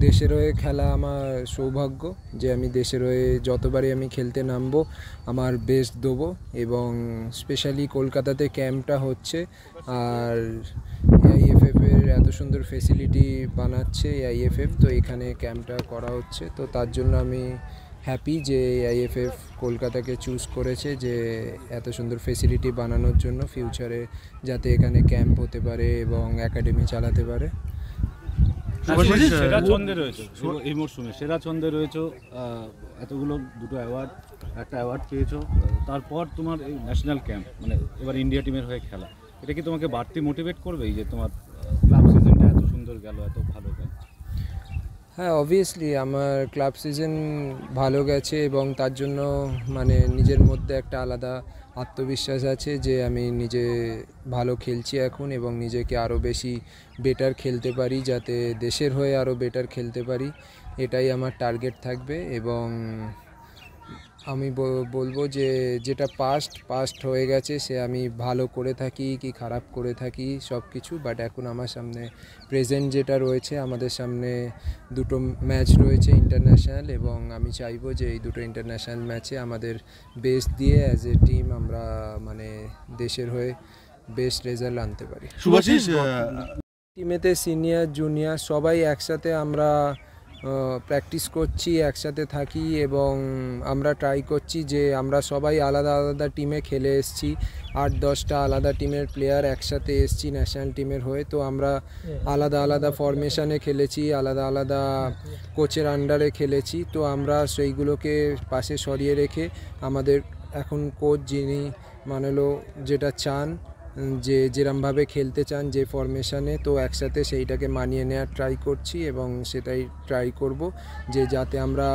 দেশের হয়ে খেলা আমার সৌভাগ্য যে আমি দেশের হয়ে যতবারই আমি খেলতে নামবো আমার বেস্ট দেবো এবং স্পেশালি কলকাতাতে ক্যাম্পটা হচ্ছে আর আইএফএফ এর এত সুন্দর ফেসিলিটি বানাচ্ছে আইএফএফ, তো এখানে ক্যাম্পটা করা হচ্ছে। তো তার জন্য আমি হ্যাপি যে আইএফএফ কলকাতাকে চুজ করেছে যে এত সুন্দর ফেসিলিটি বানানোর জন্য ফিউচারে যাতে এখানে ক্যাম্প হতে পারে এবং একাডেমি চালাতে পারে। সেরা ছন্দে রয়েছে এই মরশুমে, সেরা ছন্দে রয়েছে, এতগুলো দুটো অ্যাওয়ার্ড, একটা অ্যাওয়ার্ড পেয়েছো, তারপর তোমার এই ন্যাশনাল ক্যাম্প মানে এবার ইন্ডিয়া টিমের হয়ে খেলা, এটা কি তোমাকে বাড়তি মোটিভেট করবে এই যে তোমার ক্লাব সিজনটা এত সুন্দর গেল, এত ভালো গেল? হ্যাঁ, অবভিয়াসলি আমার ক্লাব সিজন ভালো গেছে এবং তার জন্য মানে নিজের মধ্যে একটা আলাদা আত্মবিশ্বাস আছে যে আমি নিজে ভালো খেলছি এখন এবং নিজেকে আরও বেশি বেটার খেলতে পারি, যাতে দেশের হয়ে আরও বেটার খেলতে পারি, এটাই আমার টার্গেট থাকবে। এবং আমি বলবো যে যেটা পাস্ট হয়ে গেছে সে আমি ভালো করে থাকি কি খারাপ করে থাকি সব কিছু, বাট এখন আমার সামনে প্রেজেন্ট যেটা রয়েছে, আমাদের সামনে দুটো ম্যাচ রয়েছে ইন্টারন্যাশনাল এবং আমি চাইবো যে এই দুটো ইন্টারন্যাশনাল ম্যাচে আমাদের বেস্ট দিয়ে অ্যাজ এ টিম আমরা মানে দেশের হয়ে বেস্ট রেজাল্ট আনতে পারি। শুভাশিস, টিমেতে সিনিয়র জুনিয়র সবাই একসাথে আমরা প্র্যাকটিস করছি, একসাথে থাকি এবং আমরা ট্রাই করছি যে আমরা সবাই আলাদা আলাদা টিমে খেলে এসেছি, 8-10টা আলাদা টিমের প্লেয়ার একসাথে এসেছি ন্যাশনাল টিমের হয়ে। তো আমরা আলাদা আলাদা ফরমেশনে খেলেছি, আলাদা আলাদা কোচের আন্ডারে খেলেছি। তো আমরা সেইগুলোকে পাশে সরিয়ে রেখে আমাদের এখন কোচ যিনি মানলো যেটা চান, যে যেরমভাবে খেলতে চান যে ফরমেশনে, তো একসাথে সেইটাকে মানিয়ে নেওয়ার ট্রাই করছি এবং সেটাই ট্রাই করব যে যাতে আমরা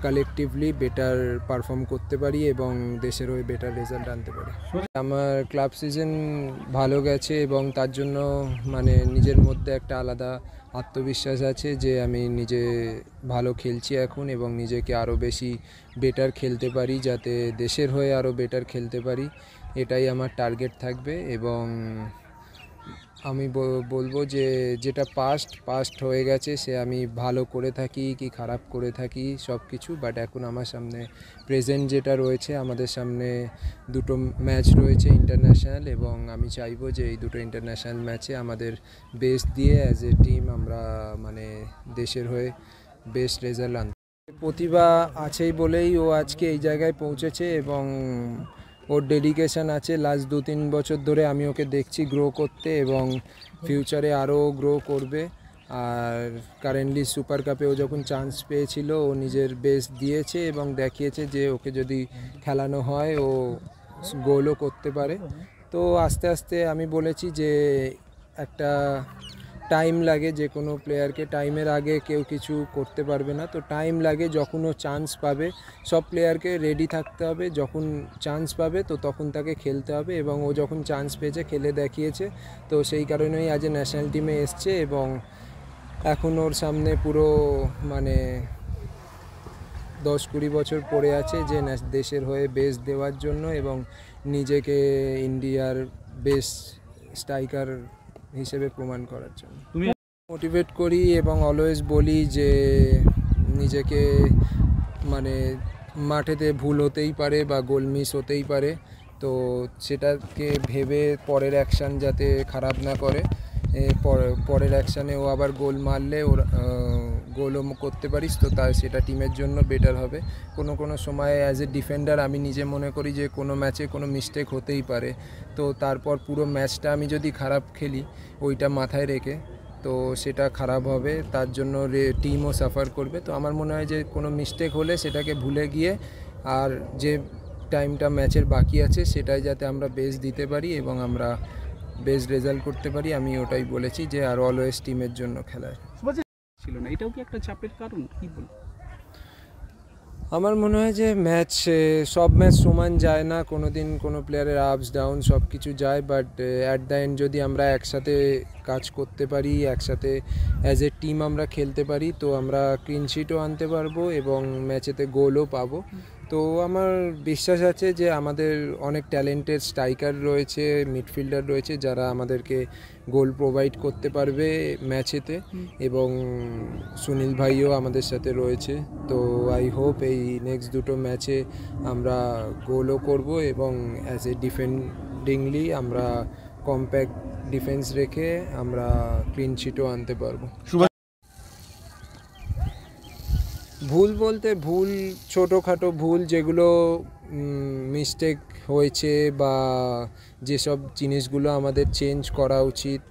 কালেকটিভলি বেটার পারফর্ম করতে পারি এবং দেশের হয়ে বেটার রেজাল্ট আনতে পারি। আমার ক্লাব সিজন ভালো গেছে এবং তার জন্য মানে নিজের মধ্যে একটা আলাদা আত্মবিশ্বাস আছে যে আমি নিজে ভালো খেলছি এখন এবং নিজেকে আরও বেশি বেটার খেলতে পারি, যাতে দেশের হয়ে আরও বেটার খেলতে পারি, এটাই আমার টার্গেট থাকবে। এবং আমি বলবো যে যেটা পাস্ট হয়ে গেছে সে আমি ভালো করে থাকি কি খারাপ করে থাকি সব কিছু, বাট এখন আমার সামনে প্রেজেন্ট যেটা রয়েছে, আমাদের সামনে দুটো ম্যাচ রয়েছে ইন্টারন্যাশনাল এবং আমি চাইবো যে এই দুটো ইন্টারন্যাশনাল ম্যাচে আমাদের বেস্ট দিয়ে অ্যাজ এ টিম আমরা মানে দেশের হয়ে বেস্ট রেজাল্ট আনতে। প্রতিভা আছেই বলেই ও আজকে এই জায়গায় পৌঁছেছে এবং ওর ডেডিকেশান আছে। লাস্ট 2-3 বছর ধরে আমি ওকে দেখছি গ্রো করতে এবং ফিউচারে আরও গ্রো করবে। আর কারেন্টলি সুপার কাপে ও যখন চান্স পেয়েছিল ও নিজের বেস্ট দিয়েছে এবং দেখিয়েছে যে ওকে যদি খেলানো হয় ও গোলও করতে পারে। তো আস্তে আস্তে আমি বলেছি যে একটা টাইম লাগে, যে কোনো প্লেয়ারকে টাইমের আগে কেউ কিছু করতে পারবে না, তো টাইম লাগে। যখন ও চান্স পাবে সব প্লেয়ারকে রেডি থাকতে হবে, যখন চান্স পাবে তো তখন তাকে খেলতে হবে এবং ও যখন চান্স পেয়েছে খেলে দেখিয়েছে, তো সেই কারণেই আজ ন্যাশনাল টিমে এসছে এবং এখন ওর সামনে পুরো মানে 10-20 বছর পড়ে আছে যে দেশের হয়ে বেস্ট দেওয়ার জন্য এবং নিজেকে ইন্ডিয়ার বেস্ট স্ট্রাইকার হিসেবে প্রমাণ করার জন্য। তুমি মোটিভেট করি এবং অলওয়েজ বলি যে নিজেকে মানে মাঠেতে ভুল হতেই পারে বা গোল মিস হতেই পারে, তো সেটাকে ভেবে পরের অ্যাকশান যাতে খারাপ না করে, পরের অ্যাকশানে ও আবার গোল মারলে ওর গোলও করতে পারিস, তো সেটা টিমের জন্য বেটার হবে। কোনো সময় অ্যাজ এ ডিফেন্ডার আমি নিজে মনে করি যে কোনো ম্যাচে কোনো মিস্টেক হতেই পারে, তো তারপর পুরো ম্যাচটা আমি যদি খারাপ খেলি ওইটা মাথায় রেখে তো সেটা খারাপ হবে, তার জন্য টিমও সাফার করবে। তো আমার মনে হয় যে কোনো মিস্টেক হলে সেটাকে ভুলে গিয়ে আর যে টাইমটা ম্যাচের বাকি আছে সেটাই যাতে আমরা বেস্ট দিতে পারি এবং আমরা বেস্ট রেজাল্ট করতে পারি, আমি ওটাই বলেছি যে আর অলওয়েজ টিমের জন্য খেলায় ছিল না। এটাও কি একটা চাপের কারণ, কি বল? আমার মনে হয় যে সব ম্যাচ সমান যায় না, কোনো দিন কোনো প্লেয়ারের আপস ডাউন সব কিছু যায়, বাট অ্যাট দ্য এন্ড যদি আমরা একসাথে কাজ করতে পারি, একসাথে অ্যাজ এ টিম আমরা খেলতে পারি, তো আমরা ক্লিন শিটও আনতে পারবো এবং ম্যাচেতে গোলও পাবো। তো আমার বিশ্বাস আছে যে আমাদের অনেক ট্যালেন্টেড স্ট্রাইকার রয়েছে, মিডফিল্ডার রয়েছে, যারা আমাদেরকে গোল প্রোভাইড করতে পারবে ম্যাচেতে, এবং সুনীল ভাইও আমাদের সাথে রয়েছে। তো আই হোপ এই নেক্সট দুটো ম্যাচে আমরা গোলও করব এবং অ্যাজ এ ডিফেন্ডিংলি আমরা কম্প্যাক্ট ডিফেন্স রেখে আমরা ক্লিন শিটও আনতে পারবো। ভুল বলতে ভুল ছোটোখাটো ভুল যেগুলো মিস্টেক হয়েছে বা যেসব জিনিসগুলো আমাদের চেঞ্জ করা উচিত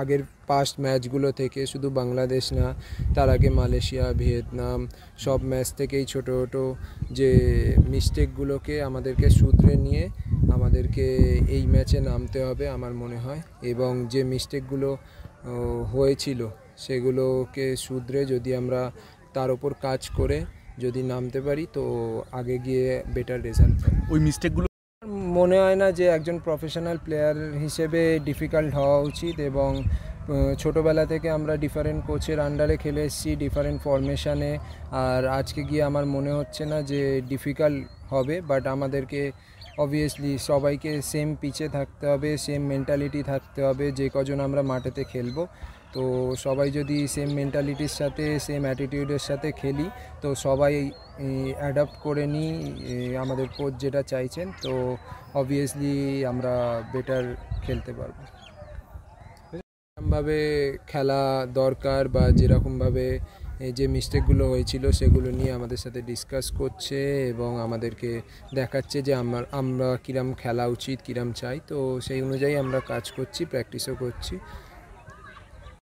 আগের পাস্ট ম্যাচগুলো থেকে, শুধু বাংলাদেশ না, তার আগে মালয়েশিয়া, ভিয়েতনাম, সব ম্যাচ থেকেই ছোটো ছোটো যে মিস্টেকগুলোকে আমাদেরকে শুধরে নিয়ে আমাদেরকে এই ম্যাচে নামতে হবে আমার মনে হয়। এবং যে মিস্টেকগুলো হয়েছিল সেগুলোকে শুধরে যদি আমরা তার ওপর কাজ করে যদি নামতে পারি তো আগে গিয়ে বেটার রেজাল্ট পাই। ওই মিস্টেকগুলো মনে হয় না যে একজন প্রফেশনাল প্লেয়ার হিসেবে ডিফিকাল্ট হওয়া উচিত, এবং ছোটোবেলা থেকে আমরা ডিফারেন্ট কোচের আন্ডারে খেলে এসেছি, ডিফারেন্ট ফরমেশানে, আর আজকে গিয়ে আমার মনে হচ্ছে না যে ডিফিকাল্ট হবে। বাট আমাদেরকে অবভিয়াসলি সবাইকে সেম পিচে থাকতে হবে, সেম মেন্টালিটি থাকতে হবে, যে কজন আমরা মাঠেতে খেলবো। তো সবাই যদি সেম মেন্টালিটির সাথে, সেম অ্যাটিটিউডের সাথে খেলি, তো সবাই অ্যাডাপ্ট করে নিই আমাদের কোচ যেটা চাইছেন, তো অবভিয়াসলি আমরা বেটার খেলতে পারবো। যেরকমভাবে খেলা দরকার বা যেরকমভাবে যে মিস্টেকগুলো হয়েছিল সেগুলো নিয়ে আমাদের সাথে ডিসকাস করছে এবং আমাদেরকে দেখাচ্ছে যে আমরা কীরকম খেলা উচিত, কীরকম চাই, তো সেই অনুযায়ী আমরা কাজ করছি, প্র্যাকটিসও করছি।